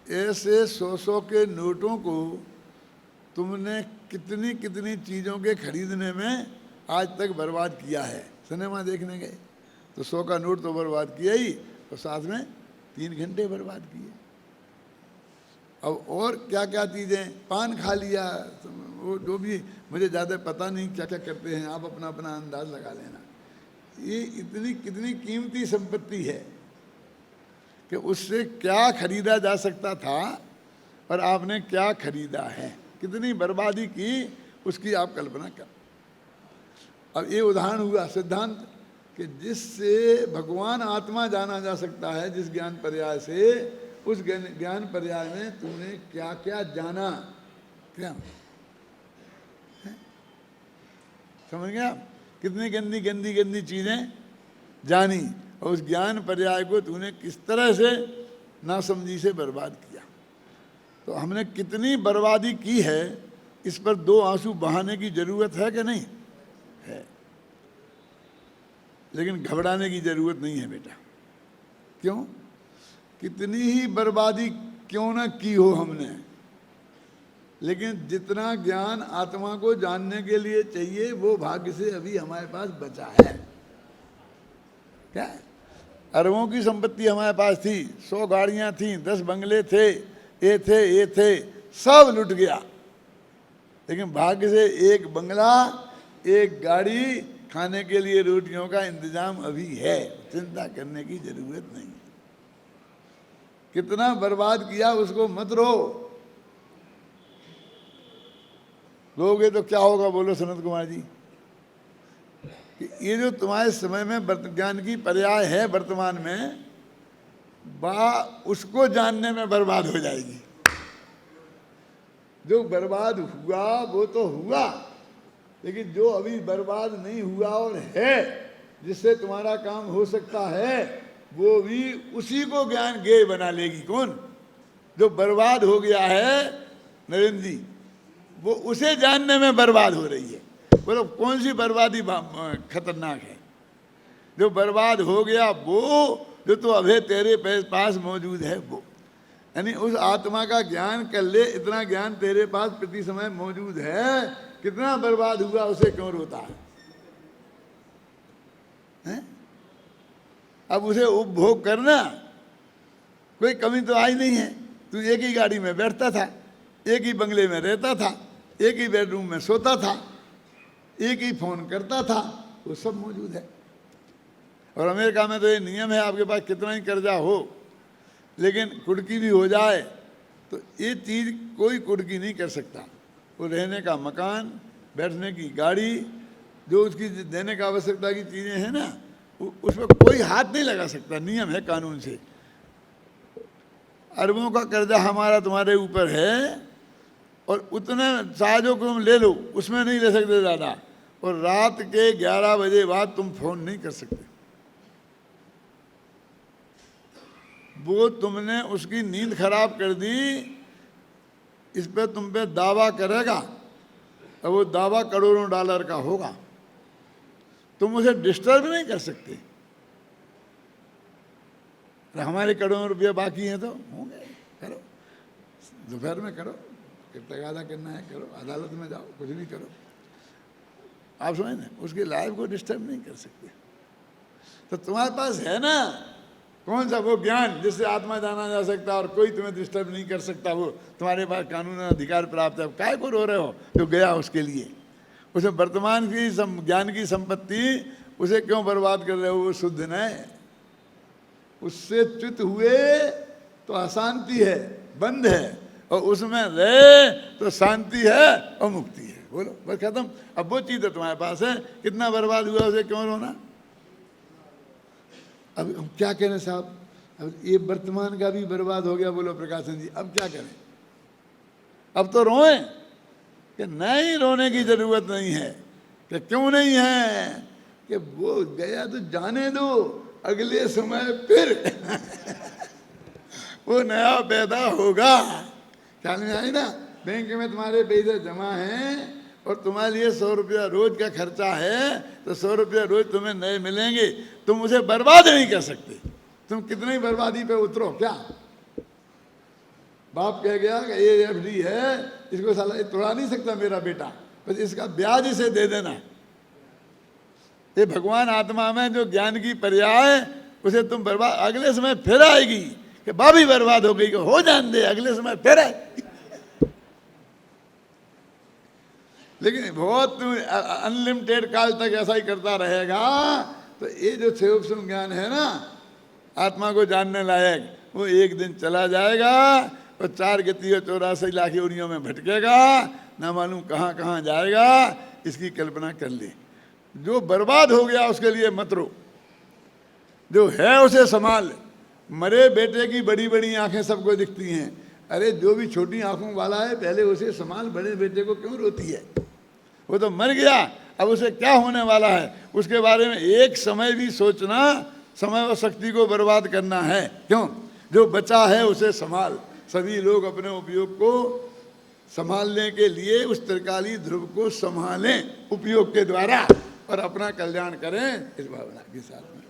ऐसे 100-100 के नोटों को तुमने कितनी कितनी चीज़ों के खरीदने में आज तक बर्बाद किया है। सिनेमा देखने गए तो 100 का नोट तो बर्बाद किया ही, और साथ में 3 घंटे बर्बाद किए। अब और क्या क्या चीज़ें, पान खा लिया, तो वो जो भी, मुझे ज़्यादा पता नहीं क्या क्या करते हैं, आप अपना अपना अंदाज़ लगा लेना। ये इतनी कितनी कीमती संपत्ति है कि उससे क्या खरीदा जा सकता था, और आपने क्या खरीदा है, कितनी बर्बादी की, उसकी आप कल्पना कर। अब ये उदाहरण हुआ सिद्धांत कि जिससे भगवान आत्मा जाना जा सकता है, जिस ज्ञान पर्याय से, उस ज्ञान पर्याय में तूने क्या क्या जाना, क्या है? समझ गया? कितनी गंदी गंदी गंदी चीजें जानी, और उस ज्ञान पर्याय को तूने किस तरह से नासमझी से बर्बाद किया। तो हमने कितनी बर्बादी की है, इस पर दो आंसू बहाने की जरूरत है कि नहीं है? लेकिन घबराने की जरूरत नहीं है बेटा। क्यों? कितनी ही बर्बादी क्यों ना की हो हमने, लेकिन जितना ज्ञान आत्मा को जानने के लिए चाहिए वो भाग्य से अभी हमारे पास बचा है। क्या? अरबों की संपत्ति हमारे पास थी, 100 गाड़ियां थी, 10 बंगले थे, ये थे, सब लुट गया। लेकिन भाग्य से एक बंगला, एक गाड़ी, खाने के लिए रोटियों का इंतजाम अभी है, चिंता करने की जरूरत नहीं। कितना बर्बाद किया उसको मत रो। रोगे तो क्या होगा बोलो सनत कुमार जी? कि ये जो तुम्हारे समय में ज्ञान की पर्याय है वर्तमान में, उसको जानने में बर्बाद हो जाएगी। जो बर्बाद हुआ वो तो हुआ, लेकिन जो अभी बर्बाद नहीं हुआ और है, जिससे तुम्हारा काम हो सकता है, वो भी उसी को ज्ञान ज्ञेय बना लेगी। कौन? जो बर्बाद हो गया है नरेंद्र जी, वो उसे जानने में बर्बाद हो रही है। बोलो कौन सी बर्बादी खतरनाक है? जो बर्बाद हो गया वो, जो तो अभी तेरे पास मौजूद है वो। यानी उस आत्मा का ज्ञान कर ले, इतना ज्ञान तेरे पास प्रति समय मौजूद है, कितना बर्बाद हुआ उसे क्यों रोता है? हैं? अब उसे उपभोग करना, कोई कमी तो आई नहीं है। तू एक ही गाड़ी में बैठता था, एक ही बंगले में रहता था, एक ही बेडरूम में सोता था, एक ही फोन करता था, वो सब मौजूद है। और अमेरिका में तो ये नियम है, आपके पास कितना ही कर्जा हो, लेकिन कुर्की भी हो जाए तो ये चीज़ कोई कुर्की नहीं कर सकता। वो रहने का मकान, बैठने की गाड़ी, जो उसकी देने का आवश्यकता की चीज़ें हैं ना, उसमें कोई हाथ नहीं लगा सकता। नियम है कानून से। अरबों का कर्जा हमारा तुम्हारे ऊपर है, और उतने साजों को तुम ले लो, उसमें नहीं ले सकते ज़्यादा। और रात के 11 बजे बाद तुम फोन नहीं कर सकते। वो तुमने उसकी नींद खराब कर दी, इस पे तुम पे दावा करेगा, और वो दावा करोड़ों डॉलर का होगा। तुम उसे डिस्टर्ब नहीं कर सकते। हमारे करोड़ों रुपये बाकी हैं तो होंगे, करो, दोपहर में करो, तगादा करना है करो, अदालत में जाओ, कुछ भी करो। आप समझ ना, उसकी लाइफ को डिस्टर्ब नहीं कर सकते। तो तुम्हारे पास है ना कौन सा वो ज्ञान जिससे आत्मा जाना जा सकता है, और कोई तुम्हें डिस्टर्ब नहीं कर सकता। वो तुम्हारे पास कानून अधिकार प्राप्त है। काय को रो रहे हो? जो गया उसके लिए। उसे वर्तमान की ज्ञान की संपत्ति, उसे क्यों बर्बाद कर रहे हो? वो शुद्ध न, उससे च्युत हुए तो अशांति है, बंद है, और उसमें रहे तो शांति है और मुक्ति है। बोलो बस खत्म। अब वो चीज़ तो तुम्हारे पास है, कितना बर्बाद हुआ उसे क्यों रोना? अब हम क्या करें साहब? अब ये वर्तमान का भी बर्बाद हो गया। बोलो प्रकाशन जी, अब क्या करें? अब तो रोएं कि नहीं, रोने की जरूरत नहीं है। कि क्यों नहीं है? कि वो गया तो जाने दो, अगले समय फिर वो नया पैदा होगा। ख्याल में आई ना? बैंक में तुम्हारे पैसे जमा हैं और तुम्हारे लिए 100 रुपया रोज का खर्चा है, तो 100 रुपया रोज तुम्हें नए मिलेंगे। तुम उसे बर्बाद नहीं कर सकते। तुम कितनी बर्बादी पे उतरो। क्या बाप कह गया कि ये FD है, इसको साला तोड़ा नहीं सकता मेरा बेटा, बस इसका ब्याज इसे दे देना। ये भगवान आत्मा में जो ज्ञान की पर्याय, उसे तुम बर्बाद, अगले समय फिर आएगी कि बाबी बर्बाद हो गई, हो जान दे, अगले समय फिर आए। लेकिन बहुत अनलिमिटेड काल तक ऐसा ही करता रहेगा, तो ये जो सूक्ष्म ज्ञान है ना, आत्मा को जानने लायक, वो एक दिन चला जाएगा और 4 गति और 84 लाख योनियों में भटकेगा, ना मालूम कहाँ कहाँ जाएगा। इसकी कल्पना कर ले। जो बर्बाद हो गया उसके लिए मत रो, जो है उसे संभाल। मरे बेटे की बड़ी बड़ी आंखें सबको दिखती हैं, अरे जो भी छोटी आंखों वाला है पहले उसे संभाल, बड़े बेटे को क्यों रोती है? वो तो मर गया, अब उसे क्या होने वाला है उसके बारे में एक समय भी सोचना समय और शक्ति को बर्बाद करना है। क्यों? जो बचा है उसे संभाल। सभी लोग अपने उपयोग को संभालने के लिए उस त्रिकाली ध्रुव को संभालें उपयोग के द्वारा और अपना कल्याण करें इस भावना के साथ में।